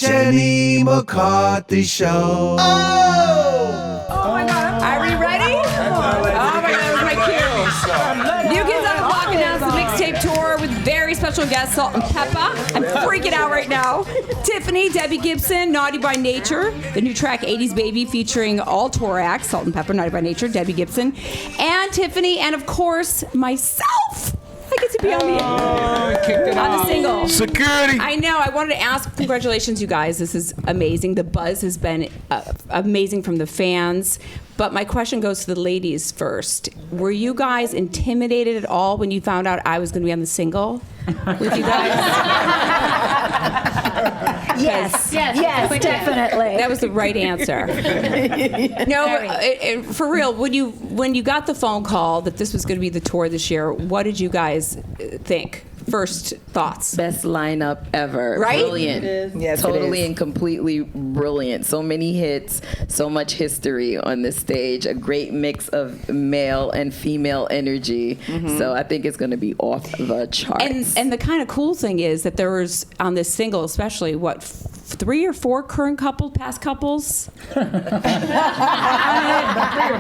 Jenny McCarthy Show. Oh my God. Are we ready? Oh my God, that was my cue. New Kids on the Block announced the mixtape tour with very special guest Salt-N-Pepa. I'm freaking out right now. Tiffany, Debbie Gibson, Naughty by Nature. The new track 80s Baby featuring all tour acts, Salt-N-Pepa, Naughty by Nature, Debbie Gibson, and Tiffany, and of course, myself. I get to be on the single. Security. I know. I wanted to ask, congratulations, you guys. This is amazing. The buzz has been amazing from the fans. But my question goes to the ladies first. Were you guys intimidated at all when you found out I was going to be on the single with you guys? Yes, definitely. That was the right answer. No, for real. When you got the phone call that this was going to be the tour this year, what did you guys think? First thoughts. Best lineup ever. Right? Brilliant. It is. Yes, totally it is. and completely brilliant. So many hits, so much history on this stage. A great mix of male and female energy. Mm-hmm. So I think it's going to be off the charts. And the kind of cool thing is that there was, on this single especially, 3 or 4 current past couples? 3 or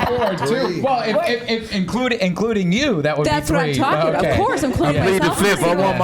4, too. Well, if including you, that would That's be 3. what I'm talking about. Of course, including I plead the myself. fifth. I want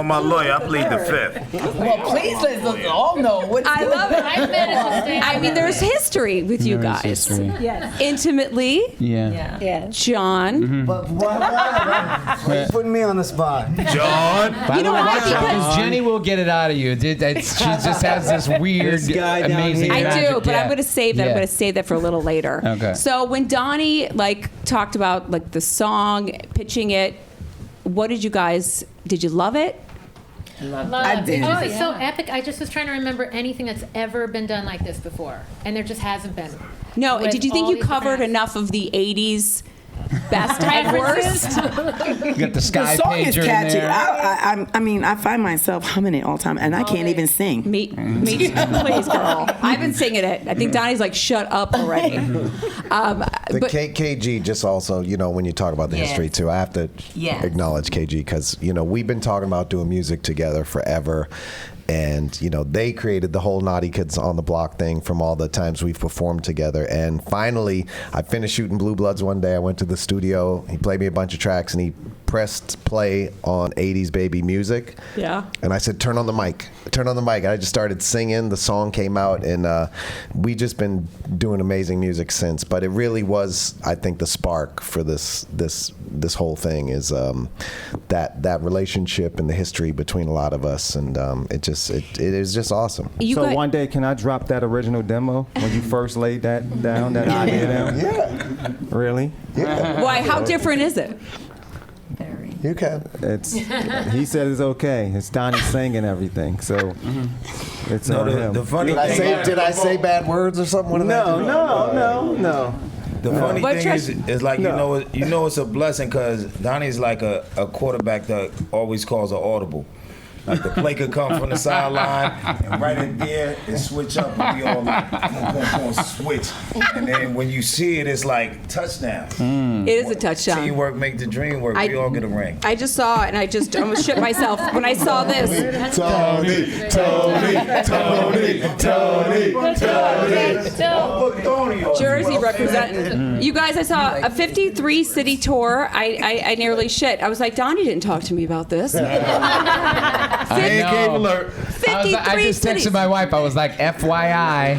my lawyer. I plead the fifth. Well, please let us all know what's I love it. I I mean, there's history with you There is guys. history. Yes. Intimately, Yeah. Yes. John. But why you putting me on the spot? John. By You know the way, why? watch out, Because- Jenny will get it out of you. She just has this weird, This guy down amazing here. I magic. do, but Yeah. I'm going to save that. Yeah. I'm going to save that for a little later. Okay. So when Donnie talked about the song, pitching it, what did you love it? I did. Oh, it's so epic. I just was trying to remember anything that's ever been done like this before, and there just hasn't been. No, With did you think all you these covered different- enough of the 80s best and worst? You got the sky The song is pager in catchy. there. I mean, I find myself humming it all the time, and I can't even sing. Me, please, girl. I've been singing it. I think Donnie's shut up already. The But KG just also, when you talk about the history too, I have to acknowledge KG because, we've been talking about doing music together forever. And, they created the whole Naughty Kids on the Block thing from all the times we've performed together. And finally, I finished shooting Blue Bloods one day. I went to the studio. He played me a bunch of tracks, and he pressed play on 80s Baby music. Yeah. And I said, turn on the mic. Turn on the mic. I just started singing. The song came out, and we just been doing amazing music since. But it really was, I think, the spark for this whole thing is that relationship and the history between a lot of us. And it is just awesome. So one day, can I drop that original demo when you first laid that down, that idea down? Yeah. Really? Yeah. why? How different is it? You can. He said it's okay. It's Donnie singing everything, so it's on him. The funny Did I say bad words or something? No. The funny But thing is like No. you know it's a blessing because Donnie's like a quarterback that always calls an audible. Like the play could come from the sideline and right in there and switch up and we all going switch. And then when you see it, it's like touchdown. It is a touchdown. Teamwork make the dream work. We all get a ring. I just saw it, and I just almost shit myself when I saw this. Tony. Jersey representing. You guys, I saw a 53-city tour. I nearly shit. I was like, Donnie didn't talk to me about this. I know. alert. 53 I just cities. texted my wife. I was like, FYI.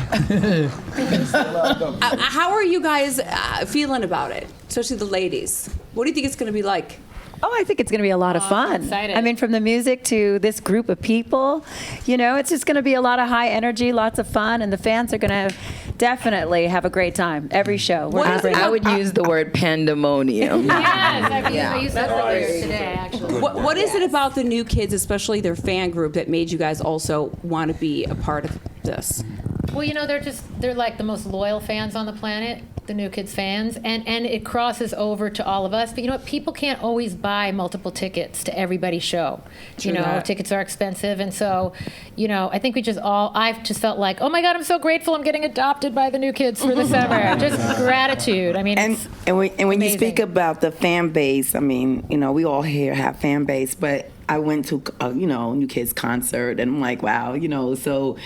How are you guys feeling about it, especially the ladies? What do you think it's going to be like? Oh, I think it's going to be a lot of fun. excited. I mean, from the music to this group of people, it's just going to be a lot of high energy, lots of fun, and the fans are going to definitely have a great time every show. We're gonna bring I would use the word pandemonium. Yes, I used that earlier today, actually. What is it about the new kids, especially their fan group, that made you guys also want to be a part of this? Well, they're like the most loyal fans on the planet, the New Kids fans, and it crosses over to all of us. But you know what? People can't always buy multiple tickets to everybody's show. True that. Tickets are expensive, and so, I think I've just felt like, oh my God, I'm so grateful I'm getting adopted by the New Kids for the summer. Just gratitude. I mean, And when you speak about the fan base, I mean, we all here have fan base, but I went to New Kids concert, and I'm like, wow, so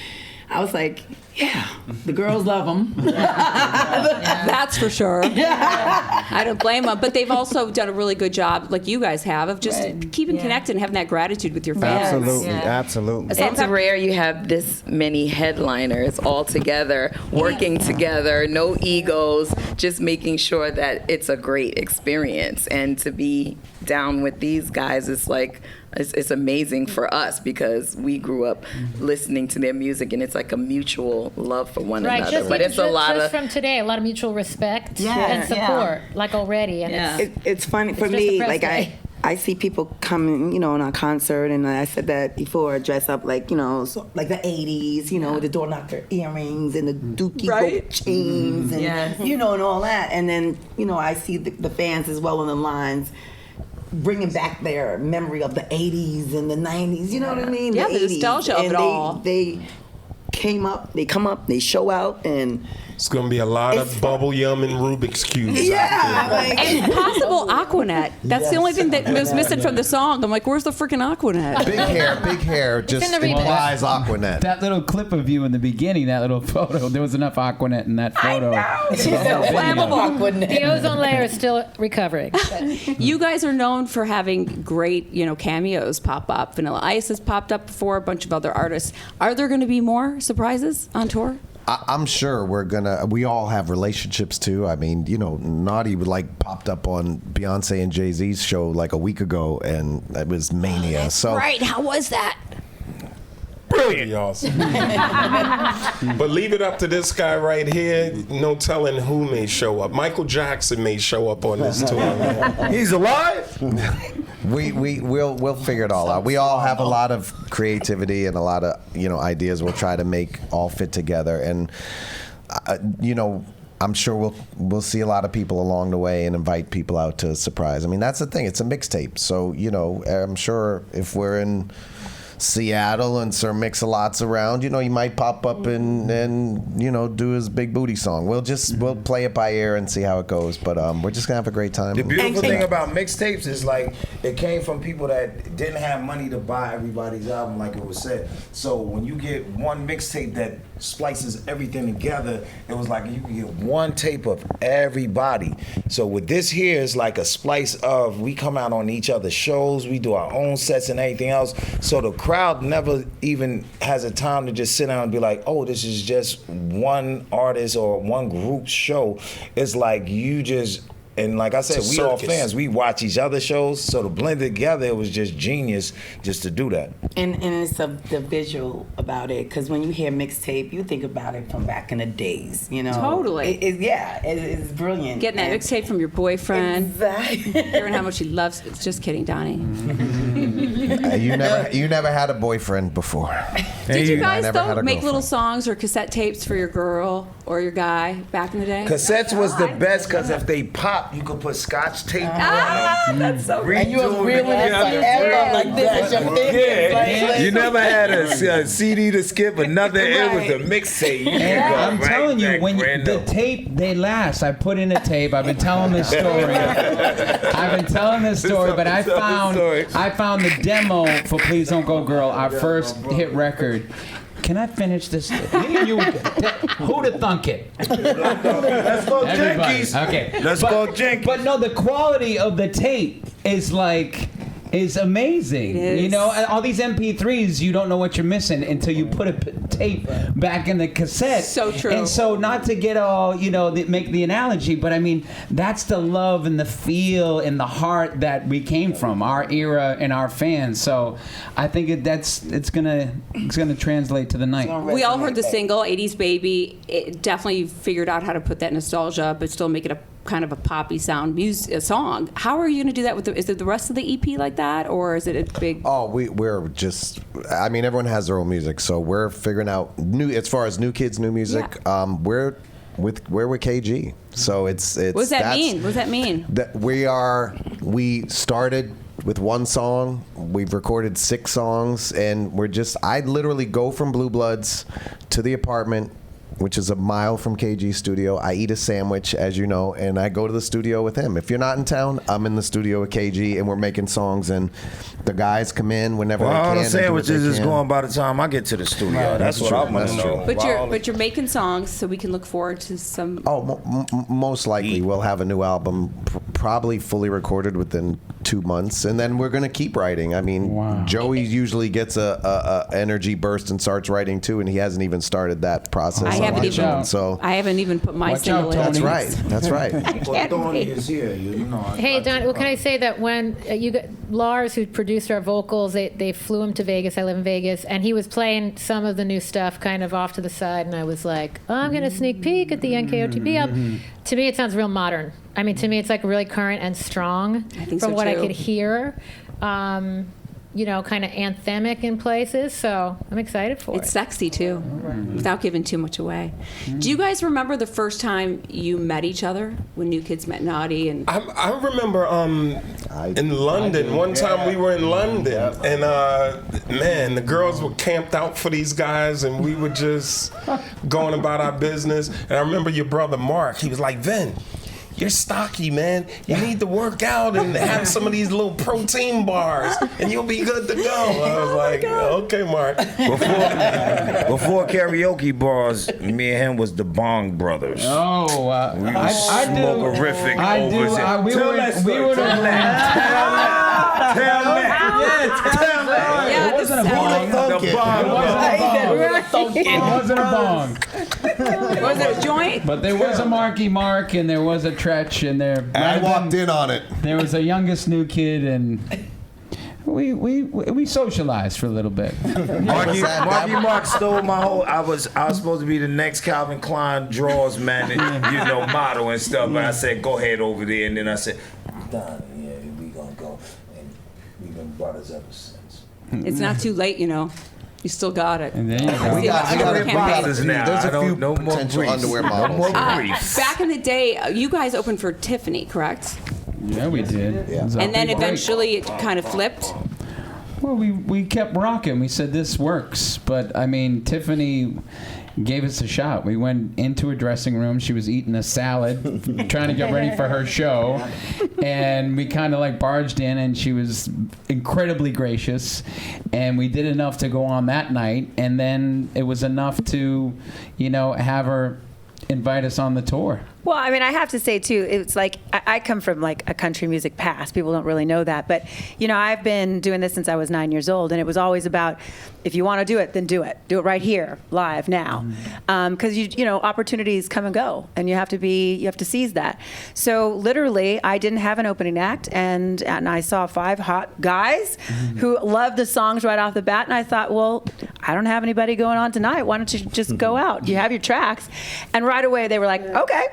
I was like, yeah, the girls love them. That's for sure. I don't blame them. But they've also done a really good job, like you guys have, of just keeping connected and having that gratitude with your fans. Absolutely. It's rare you have this many headliners all together, working together, no egos, just making sure that it's a great experience. And to be down with these guys is like, it's amazing for us because we grew up listening to their music, and it's like a mutual love for one another. Just, but it's a lot just from today, a lot of mutual respect and support, like already. And it's funny for me. Like I see people coming, in our concert, and I said that before, dress up like, like the 80s, with the door knocker earrings and the dookie gold chains, and and all that. And then, I see the fans as well on the lines, bringing back their memory of the 80s and the 90s, you know what I mean? Yeah, the 80s. nostalgia of it all. They come up, they show out, and it's going to be a lot of bubble yum and Rubik's cubes. And possible Aquanet. That's the only thing that was missing from the song. I'm like, where's the freaking Aquanet? Big hair just implies Aquanet. That little clip of you in the beginning, that little photo, there was enough Aquanet in that photo. I know. She's so flammable. The ozone layer is still recovering. You guys are known for having great, cameos pop up. Vanilla Ice has popped up before, a bunch of other artists. Are there going to be more surprises on tour? I'm sure we all have relationships too. I mean, Naughty popped up on Beyonce and Jay-Z's show like a week ago, and it was mania. Right, how was that? Pretty awesome. But leave it up to this guy right here. No telling who may show up. Michael Jackson may show up on this tour. He's alive? We'll figure it all out. We all have a lot of creativity and a lot of ideas. We'll try to make all fit together, and I'm sure we'll see a lot of people along the way and invite people out to surprise. I mean, that's the thing. It's a mixtape, so I'm sure if we're in Seattle and Sir Mix-a-Lot's around, you might pop up and do his big booty song. We'll play it by ear and see how it goes, but we're just gonna have a great time. The beautiful thing about mixtapes is it came from people that didn't have money to buy everybody's album, like it was said. So when you get one mixtape that splices everything together, it was like you can get one tape of everybody. So with this here is like a splice of, we come out on each other's shows, we do our own sets and everything else. So the crowd never even has a time to just sit down and be like, oh, this is just one artist or one group's show. It's like you just, and like I said, we all fans, we watch each other's shows, so to blend it together, it was just genius just to do that. And it's the visual about it, because when you hear mixtape, you think about it from back in the days, Totally. It's brilliant. Getting that mixtape from your boyfriend. Exactly. Hearing how much he loves it. Just kidding, Donnie. You never had a boyfriend before. Did you guys though make little songs or cassette tapes for your girl or your guy back in the day? Cassettes was the best, because if they pop, you could put Scotch tape on them. That's so great. And you was reeling it forever like this. You never had a CD to skip or nothing. It was a mixtape. I'm telling you, when the tape, they last. I put in a tape. I've been telling this story. But I found the demo for Please Don't Go Girl, our first hit record. Can I finish this? Who'd have thunk it? Let's go Jinkies. Okay. Let's go Jinkies. But no, the quality of the tape is amazing. It is. All these MP3s, you don't know what you're missing until you put a tape back in the cassette. So true. And so, not to get all, make the analogy, but I mean, that's the love and the feel and the heart that we came from, our era and our fans. So, I think it's gonna translate to the night. We all heard the single, 80s Baby. It definitely figured out how to put that nostalgia, but still make it a kind of a poppy sound song. How are you going to do that is it the rest of the EP like that, or is it a big? Oh, we're just. I mean, everyone has their own music, so we're figuring out as far as new kids, new music. Yeah. We're with KG, so it's. What does that mean? What does that mean? That we started with one song. We've recorded 6 songs, and I literally go from Blue Bloods to the apartment, which is a mile from KG's studio. I eat a sandwich, as you know, and I go to the studio with him. If you're not in town, I'm in the studio with KG, and we're making songs, and the guys come in whenever they can. All the and do what sandwiches they is can. going by the time I get to the studio. That's what I want to know. But you're making songs, so we can look forward to some. Oh, most likely we'll have a new album, probably fully recorded within 2 months, and then we're going to keep writing. I mean, Joey usually gets a energy burst and starts writing too, and he hasn't even started that process. I haven't even put my single in. That's right. That's right. Hey, Don, well, can I say that when you got Lars, who produced our vocals, they flew him to Vegas. I live in Vegas, and he was playing some of the new stuff kind of off to the side, and I was like, oh, I'm going to sneak peek at the NKOTB album. To me, it sounds real modern. I mean, to me, it's like really current and strong from what I could hear. You know, kind of anthemic in places, so I'm excited for it. It's sexy too, without giving too much away. Do you guys remember the first time you met each other when New Kids met Naughty? And I remember in London. One time we were in London, and man, the girls were camped out for these guys, and we were just going about our business. And I remember your brother Mark. He was like, "Vin, you're stocky, man. You need to work out and have some of these little protein bars, and you'll be good to go." I was like, okay, Mark. Before karaoke bars, me and him was the Bong Brothers. Oh, we were smokerific over we were the It wasn't a bong. It wasn't a bong. Was it a joint? But there was a Marky Mark, and there was a Tretch, and there. I walked in on it. There was a youngest new kid, and we socialized for a little bit. Marky Mark stole my whole. I was supposed to be the next Calvin Klein drawers man, and, model and stuff. But I said, go ahead over there, and then I said, Don, we gonna go, and we've been brothers ever since. It's not too late, You still got it. And then we got boxes now. There's a few no more potential briefs. underwear models. No more briefs. Back in the day, you guys opened for Tiffany, correct? Yeah, we did. Yeah. And then eventually it kind of flipped. Well, we kept rocking. We said this works, but I mean, Tiffany gave us a shot. We went into her dressing room. She was eating a salad, trying to get ready for her show, and we kind of like barged in, and she was incredibly gracious, and we did enough to go on that night, and then it was enough to, have her invite us on the tour. Well, I mean, I have to say, too, it's like I come from like a country music past. People don't really know that. But, I've been doing this since I was 9 years old. And it was always about, if you want to do it, then do it. Do it right here, live, now. Because, opportunities come and go. And you have to seize that. So literally, I didn't have an opening act. And I saw 5 hot guys who loved the songs right off the bat. And I thought, well, I don't have anybody going on tonight. Why don't you just go out? You have your tracks. And right away, they were like, okay.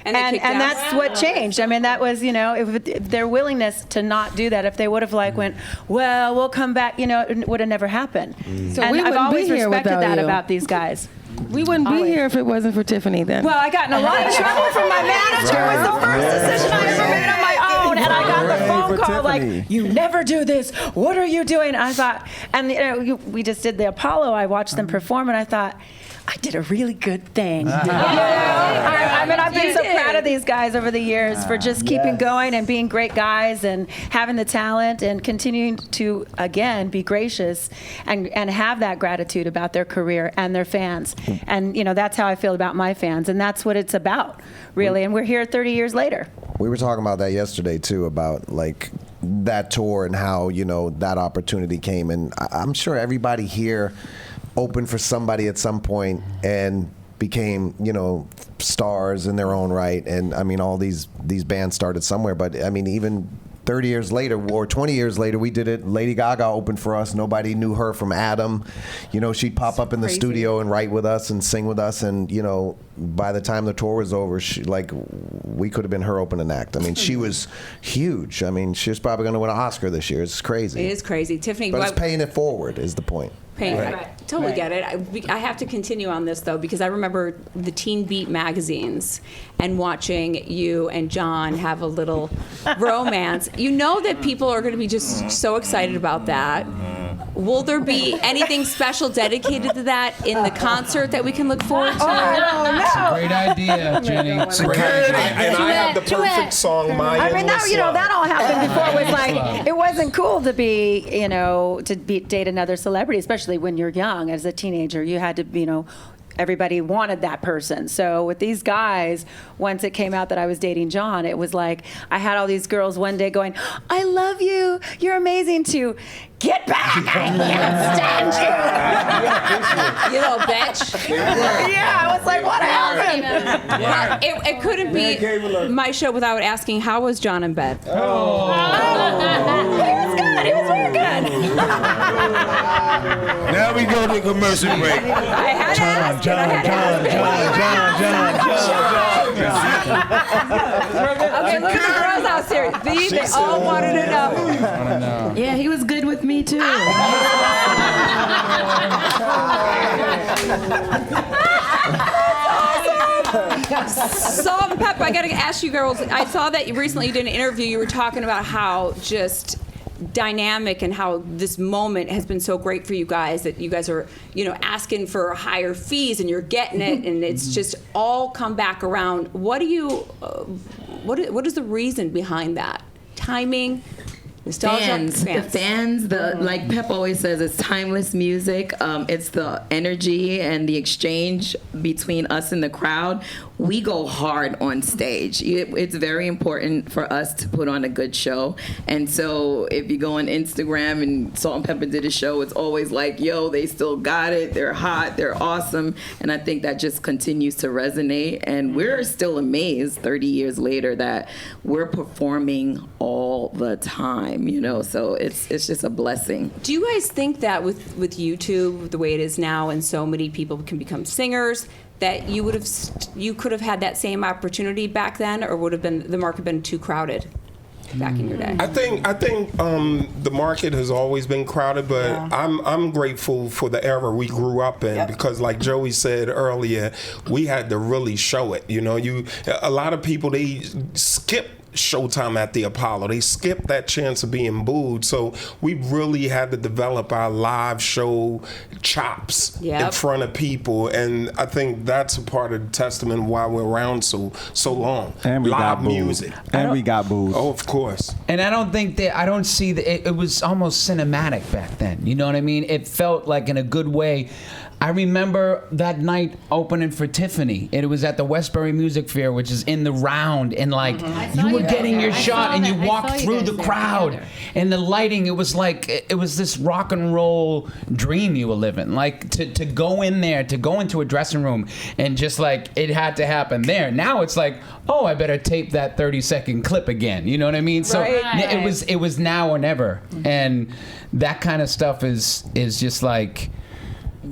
And that's what changed. I mean, that was, if their willingness to not do that, if they would have went, well, we'll come back, it would have never happened. So and I've always respected that you. About these guys. We wouldn't be here if it wasn't for Tiffany then. Well, I got in a lot of trouble from my manager. It was the first decision I ever made on my own. And I got the phone call like, you never do this. What are you doing? I thought, and we just did the Apollo. I watched them perform and I thought, I did a really good thing. I mean, I've been so proud of these guys over the years for just keeping going and being great guys and having the talent and continuing to, again, be gracious and have that gratitude about their career and their fans. And, that's how I feel about my fans. And that's what it's about, really. And we're here 30 years later. We were talking about that yesterday, too, about, that tour and how, that opportunity came. And I'm sure everybody here opened for somebody at some point and became, stars in their own right. And I mean, all these bands started somewhere. But I mean, even 30 years later or 20 years later, we did it. Lady Gaga opened for us. Nobody knew her from Adam. She'd pop up in the studio and write with us and sing with us. And, by the time the tour was over, we could have been her opening act. I mean, she was huge. I mean, she's probably going to win an Oscar this year. It's crazy. It is crazy. Tiffany. But it's paying it forward is the point. I totally get it. I have to continue on this, though, because I remember the Teen Beat magazines and watching you and John have a little romance. You know that people are going to be just so excited about that. Will there be anything special dedicated to that in the concert that we can look forward to? That's a great idea, Jenny. And I have the perfect song, Maya. I mean, that all happened before. It was like, it wasn't cool to date another celebrity, especially when you're young. As a teenager, you had to, everybody wanted that person. So with these guys, once it came out that I was dating John, it was like I had all these girls one day going, "I love you, you're amazing," to "Get back, I can't stand you." You little bitch. Yeah, I was like, what happened? Well, it couldn't be my show without asking, how was John in bed? He was good. He was very good. Now we go to commercial break. I had to ask. John. Okay, look at the girls out there. They all wanted to know. Yeah, he was good with me too. Salt-N-Pepa, I got to ask you girls, I saw that you recently did an interview, you were talking about how just dynamic and how this moment has been so great for you guys, that you guys are, asking for higher fees and you're getting it, and it's just all come back around. What is the reason behind that? Timing? Fans, like Pep always says, it's timeless music. It's the energy and the exchange between us and the crowd. We go hard on stage. It's very important for us to put on a good show. And so if you go on Instagram and Salt-N-Pepa did a show, it's always like, yo, they still got it. They're hot. They're awesome. And I think that just continues to resonate. And we're still amazed 30 years later that we're performing all the time. So it's just a blessing. Do you guys think that with YouTube, the way it is now, and so many people can become singers, that you could have had that same opportunity back then, or would have been the market been too crowded back in your day? I think the market has always been crowded, but I'm grateful for the era we grew up in, because like Joey said earlier, we had to really show it. A lot of people, they skip showtime at the Apollo. They skipped that chance of being booed. So we really had to develop our live show chops in front of people. And I think that's a part of the testament why we're around so long. And we live got booed. music. And we got booed. Oh, of course. And I don't see that it was almost cinematic back then. You know what I mean? It felt like in a good way. I remember that night opening for Tiffany. It was at the Westbury Music Fair, which is in the round, and you were getting your shot, and you walked through the crowd, and the lighting. It was like it was this rock and roll dream you were living. Like to go in there, to go into a dressing room, and just like it had to happen there. Now it's like, oh, I better tape that 30-second clip again. You know what I mean? So it was now or never, and that kind of stuff is just like.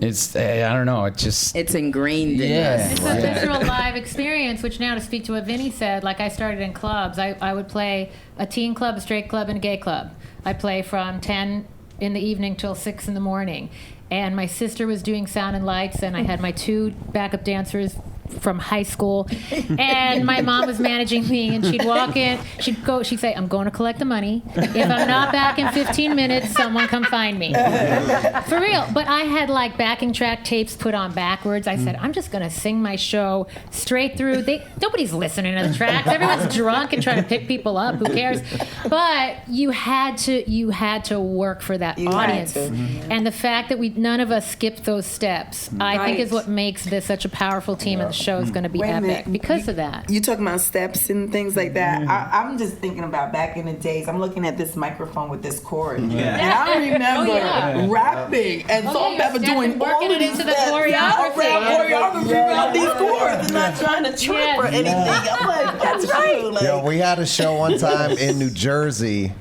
It's I don't know. It's ingrained in us. It's a visceral live experience. Which now, to speak to what Vinny said, like I started in clubs. I would play a teen club, a straight club, and a gay club. I play from 10 in the evening till 6 in the morning. And my sister was doing sound and lights, and I had my 2 backup dancers from high school, and my mom was managing me, and she'd walk in, she'd say, "I'm going to collect the money. If I'm not back in 15 minutes, someone come find me." For real. But I had like backing track tapes put on backwards. I said, I'm just going to sing my show straight through. Nobody's listening to the tracks. Everyone's drunk and trying to pick people up. Who cares? But you had to work for that audience. And the fact that none of us skipped those steps, I think is what makes this such a powerful team, and the show is going to be epic because of that. You talking about steps and things like that. I'm just thinking about back in the days. I'm looking at this microphone with this cord, and I remember rapping and Salt-N-Pepa doing all of these into the choreography around these chords and not trying to trip or anything. I'm like, that's right. Yo, we had a show one time in New Jersey,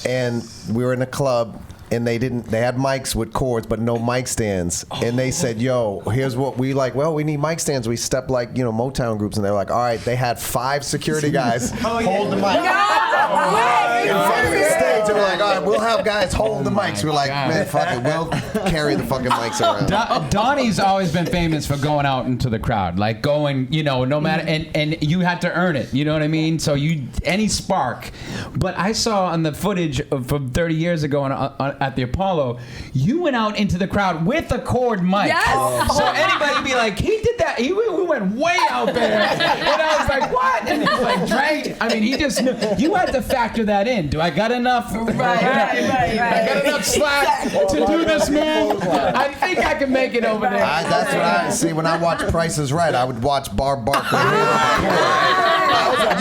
and we were in a club. And they had mics with cords, but no mic stands. And they said, yo, here's what we like. Well, we need mic stands. We stepped like, Motown groups. And they're like, all right, they had 5 security guys hold the mic in front of the stage. too. We're like, all right, we'll have guys hold the mics. We're like, man, fuck it, we'll carry the fucking mics around. Donnie's always been famous for going out into the crowd, like going, no matter, and you had to earn it. You know what I mean? So any spark. But I saw on the footage from 30 years ago at the Apollo, you went out into the crowd with a cord mic. Yes. So anybody be like, he did that. We went way out there, and I was like, what? And he was like, drank. I mean, he just knew. You had to factor that in. Do I got enough? Right. I got enough slack to do this move. I think I can make it over there. That's what I see. When I watch Price is Right, I would watch Barb Barkley.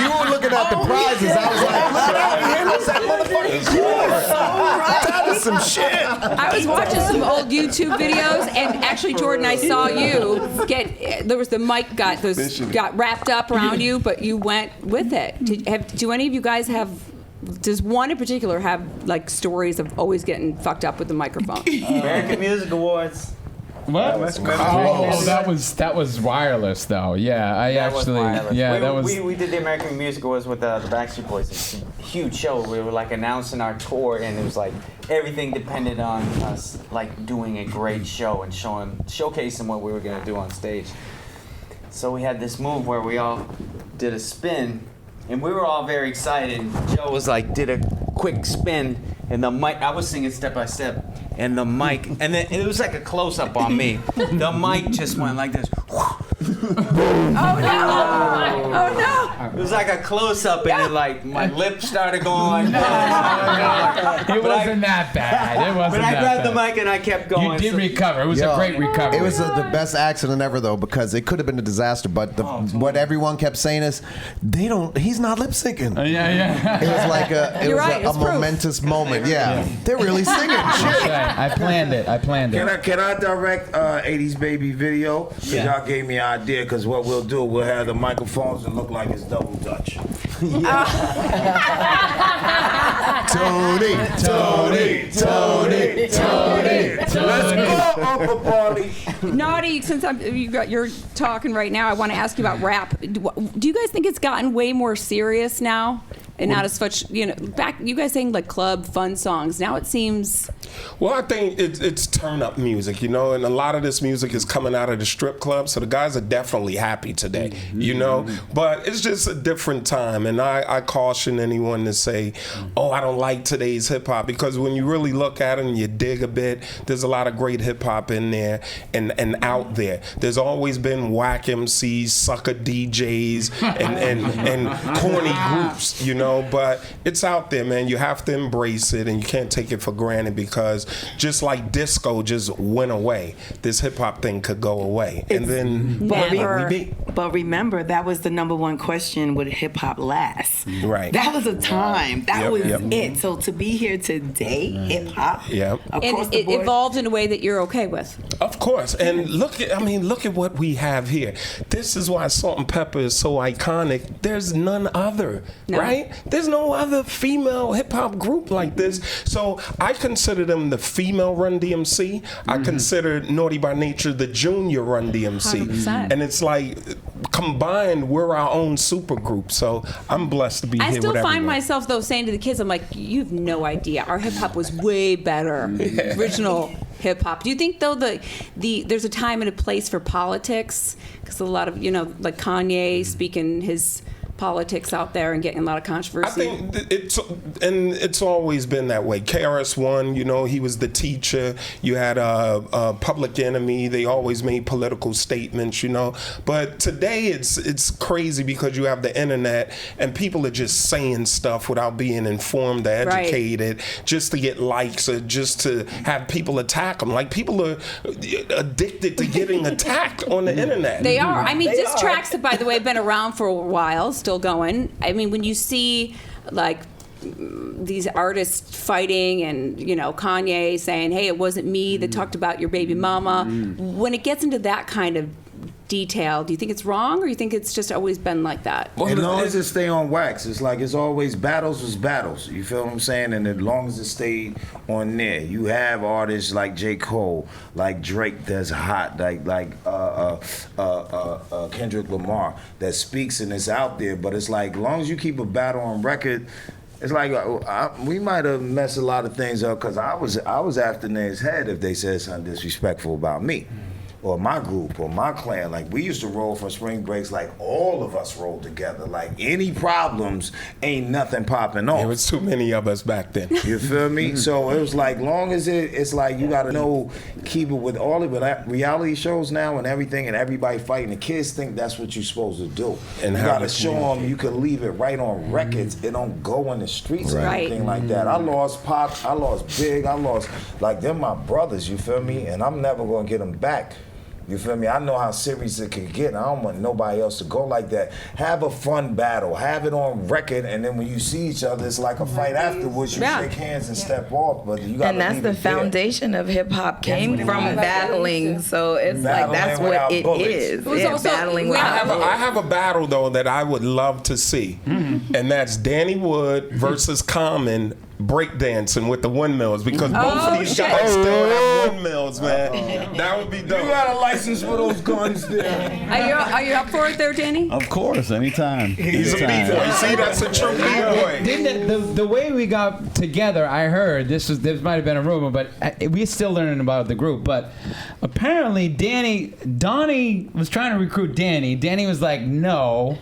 You were looking at the prizes. I was like, look out here. What's that motherfucker? That is some shit. I was watching some old YouTube videos, and actually, Jordan, I saw you there was the mic got wrapped up around you, but you went with it. Do any of you guys does one in particular have like stories of always getting fucked up with the microphone? American Music Awards. What? That was wireless though. Yeah, We did the American Music Awards with the Backstreet Boys. It's a huge show. We were like announcing our tour, and it was like everything depended on us like doing a great show and showcasing what we were gonna do on stage. So we had this move where we all did a spin, and we were all very excited. Joe was like, did a quick spin, and the mic, I was singing Step by Step, and the mic, and then it was like a close-up on me. The mic just went like this. Oh no! It was like a close-up, and then like my lips started going like that. It wasn't that bad. But I grabbed the mic and I kept going. You did recover. It was a great recovery. It was the best accident ever, though, because it could have been a disaster. But what everyone kept saying is, he's not lip syncing. Yeah. It was like a momentous moment. Yeah. They're really singing. Shit. I planned it. Can I direct 80s Baby video? Y'all gave me an idea, because what we'll do, we'll have the microphones and look like it's double Dutch. Tony. Let's go, Uncle Paulie. Naughty, since you're talking right now, I want to ask you about rap. Do you guys think it's gotten way more serious now? And not as much, back, you guys saying like club fun songs. Now it seems. Well, I think it's turn up music, and a lot of this music is coming out of the strip club, so the guys are definitely happy today, But it's just a different time, and I caution anyone to say, oh, I don't like today's hip hop, because when you really look at it and you dig a bit, there's a lot of great hip hop in there and out there. There's always been whack MCs, sucker DJs, and corny groups, But it's out there, man. You have to embrace it, and you can't take it for granted, because just like disco just went away, this hip hop thing could go away, and then But remember, that was the number one question: would hip hop last? Right. That was a time. That was it. So to be here today, hip hop. And it evolved in a way that you're okay with. Of course, and look at what we have here. This is why Salt-N-Pepa is so iconic. There's none other, right? There's no other female hip hop group like this. So I consider them the female Run DMC. I consider Naughty by Nature the junior Run DMC. 100%. And it's like combined, we're our own super group. So I'm blessed to be here with everyone. I still find myself though saying to the kids, I'm like, you have no idea. Our hip hop was way better. Original hip hop. Do you think though there's a time and a place for politics? Because a lot of like Kanye speaking his politics out there and getting a lot of controversy. I think it's always been that way. KRS-One, he was the teacher. You had a Public Enemy. They always made political statements, But today it's crazy, because you have the internet and people are just saying stuff without being informed or educated, just to get likes or just to have people attack them. Like, people are addicted to getting attacked on the internet. They are. I mean, diss tracks have, by the way, have been around for a while. Still going. I mean, when you see like these artists fighting and Kanye saying, hey, it wasn't me that talked about your baby mama, when it gets into that kind of detail, do you think it's wrong, or you think it's just always been like that? As long as it stay on wax, it's like it's always battles was battles. You feel what I'm saying? And as long as it stayed on there, you have artists like J. Cole, like Drake, that's hot, like Kendrick Lamar, that speaks and it's out there. But it's like, as long as you keep a battle on record, it's like we might have messed a lot of things up because I was after niggas' head if they said something disrespectful about me. Or my group, or my clan. Like, we used to roll for spring breaks, like, all of us rolled together. Like, any problems, ain't nothing popping off. There was too many of us back then. You feel me? So it was like, long as it's like, you gotta know, keep it with all of it. Reality shows now and everything, and everybody fighting. The kids think that's what you're supposed to do. And you gotta show them you can leave it right on records. It don't go in the streets or anything like that. I lost Pop, I lost Big, I lost, like, they're my brothers, you feel me? And I'm never gonna get them back. You feel me? I know how serious it can get. I don't want nobody else to go like that. Have a fun battle. Have it on record, and then when you see each other, it's like a fight afterwards. You shake hands and step off, but you got. And that's the foundation of hip hop came from battling. So it's like that's what it is. Yeah, battling without bullets. I have a battle though that I would love to see, and that's Danny Wood versus Common breakdancing with the windmills, because both of these guys still have windmills, man. That would be dope. You got a license for those guns there. Are you up for it there, Danny? Of course, anytime. He's a b-boy. See, that's a true b-boy. The way we got together, I heard this might have been a rumor, but we're still learning about the group. But apparently, Donnie was trying to recruit Danny. Danny was like, no.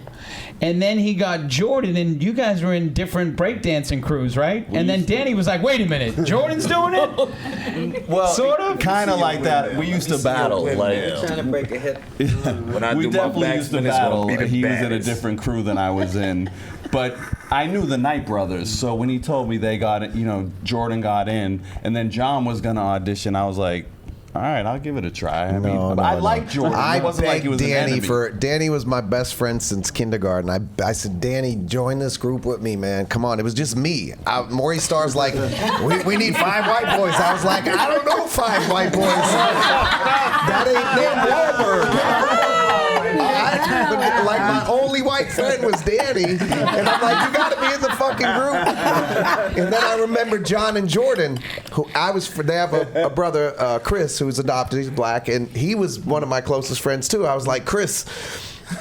And then he got Jordan, and you guys were in different breakdancing crews, right? And then Danny was like, wait a minute, Jordan's doing it? Well, sort of? Kind of like that. We used to battle. Like, Trying to break a hip. we definitely used to battle. He was in a different crew than I was in. But I knew the Knight brothers, so when he told me they got it, Jordan got in, and then John was going to audition, I was like, all right, I'll give it a try. I like Jordan. I it wasn't like he was Danny an enemy. Danny was my best friend since kindergarten. I said, Danny, join this group with me, man. Come on. It was just me. Maurice Starr's like, we need 5 white boys. I was like, I don't know 5 white boys. That ain't Nick Wahlberg. Like, my only white friend was Danny, and I'm like, you gotta be in the fucking group. And then I remember John and Jordan, they have a brother, Chris, who's adopted, he's black, and he was one of my closest friends too. I was like, Chris,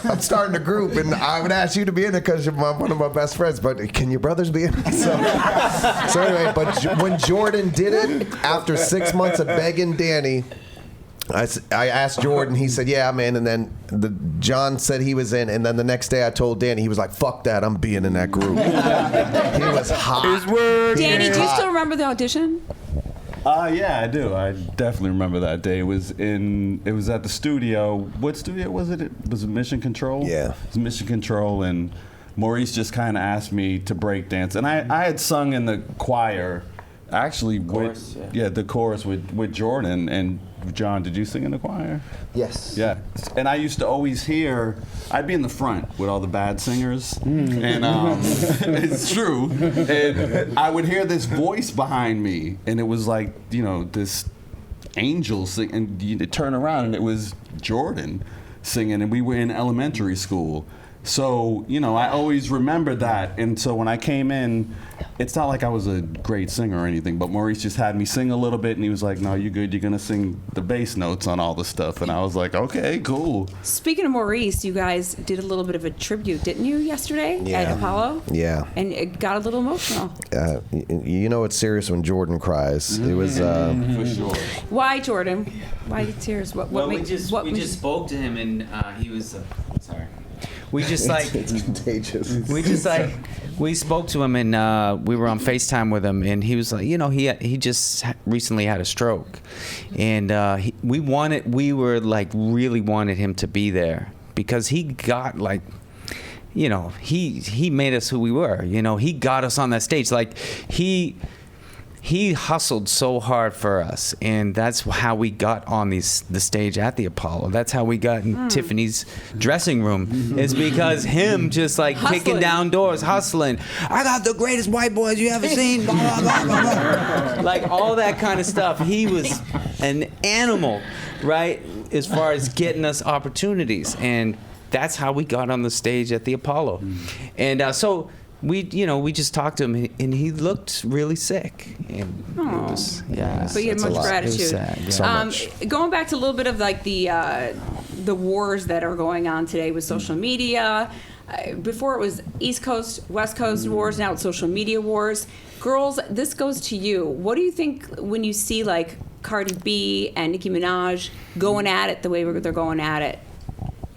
I'm starting a group, and I would ask you to be in it because you're one of my best friends, but can your brothers be in it? So anyway, but when Jordan did it, after 6 months of begging Danny, I asked Jordan, he said, yeah, I'm in, and then John said he was in, and then the next day I told Danny, he was like, fuck that, I'm being in that group. He was hot. Danny, do you still remember the audition? Yeah, I do. I definitely remember that day. It was at the studio. What studio was it? Was it Mission Control? Yeah. It was Mission Control, and Maurice just kind of asked me to break dance. And I had sung in the choir, actually, the chorus with Jordan. And John, did you sing in the choir? Yes. Yeah. And I used to always hear, I'd be in the front with all the bad singers. And it's true. And I would hear this voice behind me, and it was like, this angel singing. And you'd turn around, and it was Jordan singing, and we were in elementary school. So, I always remembered that. And so when I came in, it's not like I was a great singer or anything, but Maurice just had me sing a little bit, and he was like, no, you're good. You're going to sing the bass notes on all the stuff. And I was like, okay, cool. Speaking of Maurice, you guys did a little bit of a tribute, didn't you, yesterday at Apollo? Yeah. And it got a little emotional. It's serious when Jordan cries. It was... For sure. Why, Jordan? Why tears? We just spoke to him, and he was... sorry. We just it's contagious. We spoke to him, and we were on FaceTime with him, and he was like, he just recently had a stroke, and we really wanted him to be there because he got he made us who we were. He got us on that stage. Like he hustled so hard for us, and that's how we got on the stage at the Apollo. That's how we got in Tiffany's dressing room. It's because him just kicking down doors, hustling. I got the greatest white boys you ever seen. Blah, blah, blah, blah, blah. Like all that kind of stuff. He was an animal, right? As far as getting us opportunities, and that's how we got on the stage at the Apollo. And so. We just talked to him, and he looked really sick. And it was, but he had much gratitude. It was sad, so much. Going back to a little bit of the wars that are going on today with social media, before it was East Coast, West Coast wars, now it's social media wars. Girls, this goes to you. What do you think when you see like Cardi B and Nicki Minaj going at it the way they're going at it?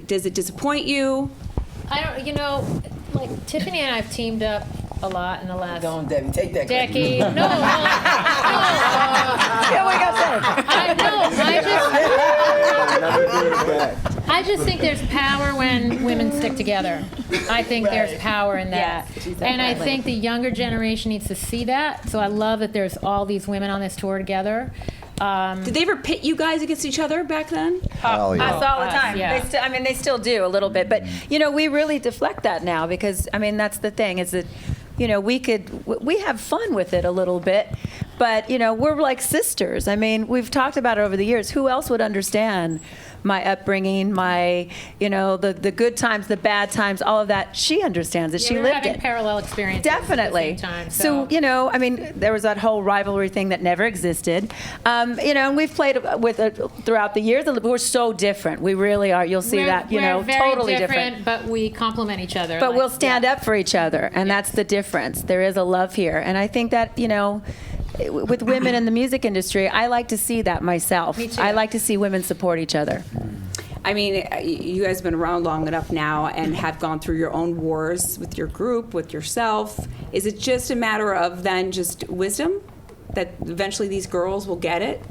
Does it disappoint you? I don't, like Tiffany and I have teamed up a lot in the last Debbie, take that decade. credit. No. Yeah, we got I just think there's power when women stick together. I think there's power in that. Yes, and I think the younger generation needs to see that. So I love that there's all these women on this tour together. Did they ever pit you guys against each other back then? Hell yeah. Us all the time. Yeah. They still do a little bit, but we really deflect that now because that's the thing is that we have fun with it a little bit, but we're like sisters. We've talked about it over the years. Who else would understand my upbringing, my the good times, the bad times, all of that? She understands it. She we're lived having it. Parallel experiences Definitely. At the same time, So there was that whole rivalry thing that never existed. And we've played with it throughout the years. We're so different. We really are. You'll see that. We're very totally different. But we complement each other. But we'll stand up for each other, and that's the difference. There is a love here, and I think that with women in the music industry, I like to see that myself. Me too. I like to see women support each other. You guys have been around long enough now and have gone through your own wars with your group, with yourself. Is it just a matter of then just wisdom that eventually these girls will get it?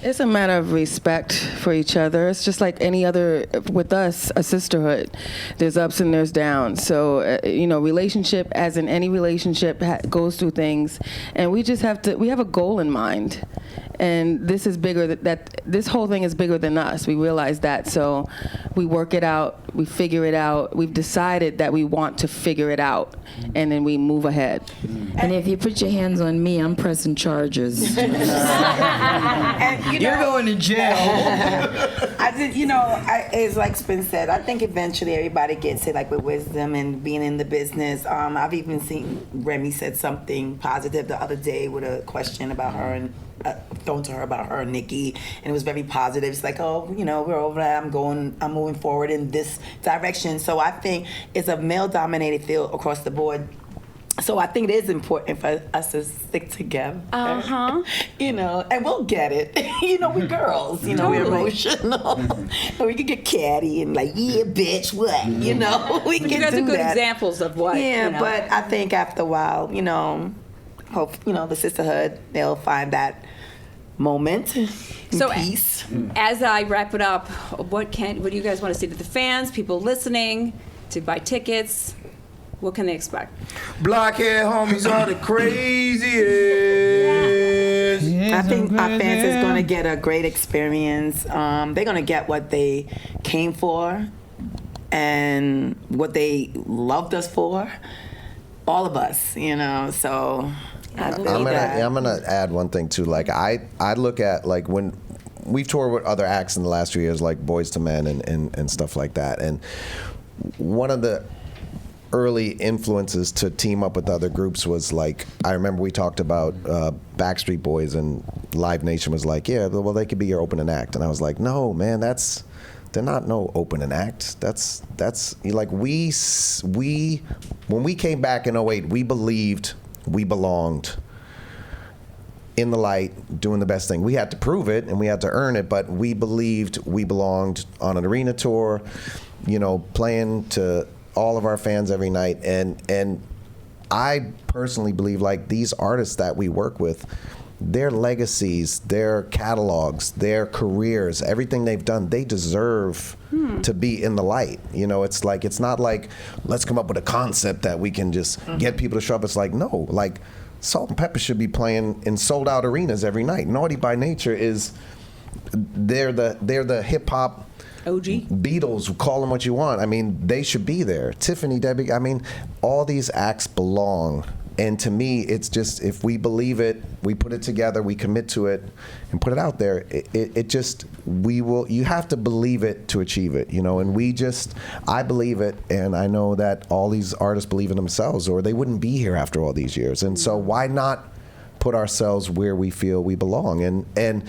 It's a matter of respect for each other. It's just like any other, with us, a sisterhood. There's ups and there's downs. So, relationship, as in any relationship, goes through things. And we just we have a goal in mind. And this is bigger, this whole thing is bigger than us. We realize that. So we work it out, we figure it out. We've decided that we want to figure it out. And then we move ahead. And if you put your hands on me, I'm pressing charges. You're going to jail. It's like Spence said, I think eventually everybody gets it, like with wisdom and being in the business. I've even seen Remy said something positive the other day with a question about her and thrown to her about her and Nikki, and it was very positive. It's like, we're over that. I'm moving forward in this direction. So I think it's a male-dominated field across the board. So I think it is important for us to stick together. And we'll get it. We girls. Totally. We're emotional. And we can get catty and like, yeah, bitch, what? We can You guys do are good that. examples of what. Yeah, but I think after a while, hope the sisterhood, they'll find that moment. So peace. As I wrap it up, what do you guys want to say to the fans, people listening, to buy tickets? What can they expect? Blockhead homies are the craziest. I think our fans is going to get a great experience. They're going to get what they came for and what they loved us for. All of us, so I'm gonna add one thing too. Like I look at like when we've toured with other acts in the last few years, like Boyz II Men and stuff like that. And one of the early influences to team up with other groups was like, I remember we talked about Backstreet Boys, and Live Nation was like, yeah, well, they could be your opening act. And I was like, no, man, they're not no opening act. That's like we when we came back in 2008, we believed we belonged in the light, doing the best thing. We had to prove it and we had to earn it, but we believed we belonged on an arena tour, playing to all of our fans every night. And I personally believe like these artists that we work with, their legacies, their catalogs, their careers, everything they've done, they deserve to be in the light. It's not like, let's come up with a concept that we can just get people to show up. It's like, no, like Salt-N-Pepa should be playing in sold out arenas every night. Naughty by Nature they're the hip hop OG Beatles, call them what you want. They should be there. Tiffany, Debbie, all these acts belong. And to me, it's just, if we believe it, we put it together, we commit to it, and put it out there, you have to believe it to achieve it, and I believe it, and I know that all these artists believe in themselves, or they wouldn't be here after all these years. And so why not put ourselves where we feel we belong. And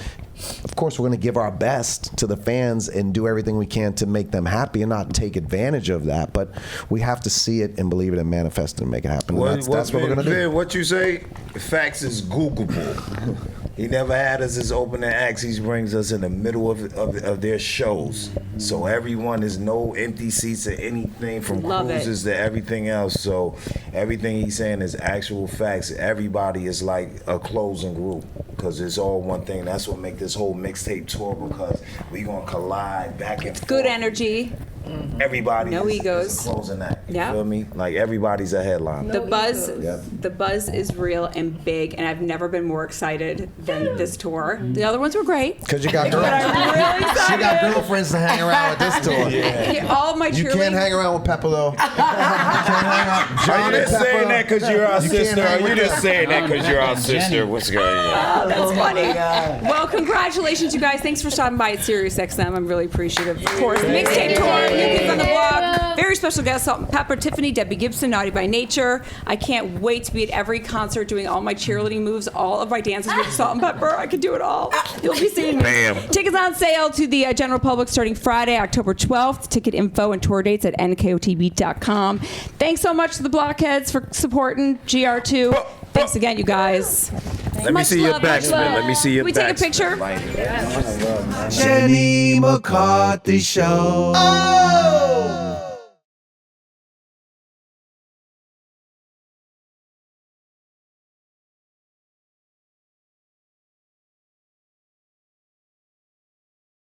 of course, we're going to give our best to the fans and do everything we can to make them happy and not take advantage of that. But we have to see it and believe it and manifest it and make it happen. And that's what we're going to do. What you say? Facts is Googleable. He never had us as opening acts. He brings us in the middle of their shows. So everyone is no empty seats or anything from cruises to everything else. So everything he's saying is actual facts. Everybody is like a closing group because it's all one thing. That's what makes this whole mixtape tour, because we going to collide back and forth. Good energy. Everybody no egos. Is a closing act. You feel me? Like everybody's a headline. The buzz is real and big, and I've never been more excited than this tour. The other ones were great. Because you got girlfriends. She got girlfriends to hang around with this tour. All of my You can't hang around with Peppa though. You can't hang out. Are you just saying that because you're our sister? Or are you just saying that because you're our sister? What's going on? Oh, that's funny. Well, congratulations, you guys. Thanks for stopping by at SiriusXM. I'm really appreciative. Of course, the mixtape tour. New Kids on the Block. Very special guests, Salt-N-Pepa, Tiffany, Debbie Gibson, Naughty by Nature. I can't wait to be at every concert doing all my cheerleading moves, all of my dances with Salt-N-Pepa. I can do it all. You'll be seeing me. Bam. Tickets on sale to the general public starting Friday, October 12th. Ticket info and tour dates at nkotb.com. Thanks so much to the Blockheads for supporting GR2. Thanks again, you guys. Let me see your backsmith. Let me see your backsmith. Can we take a picture? Jenny McCarthy Show. Oh!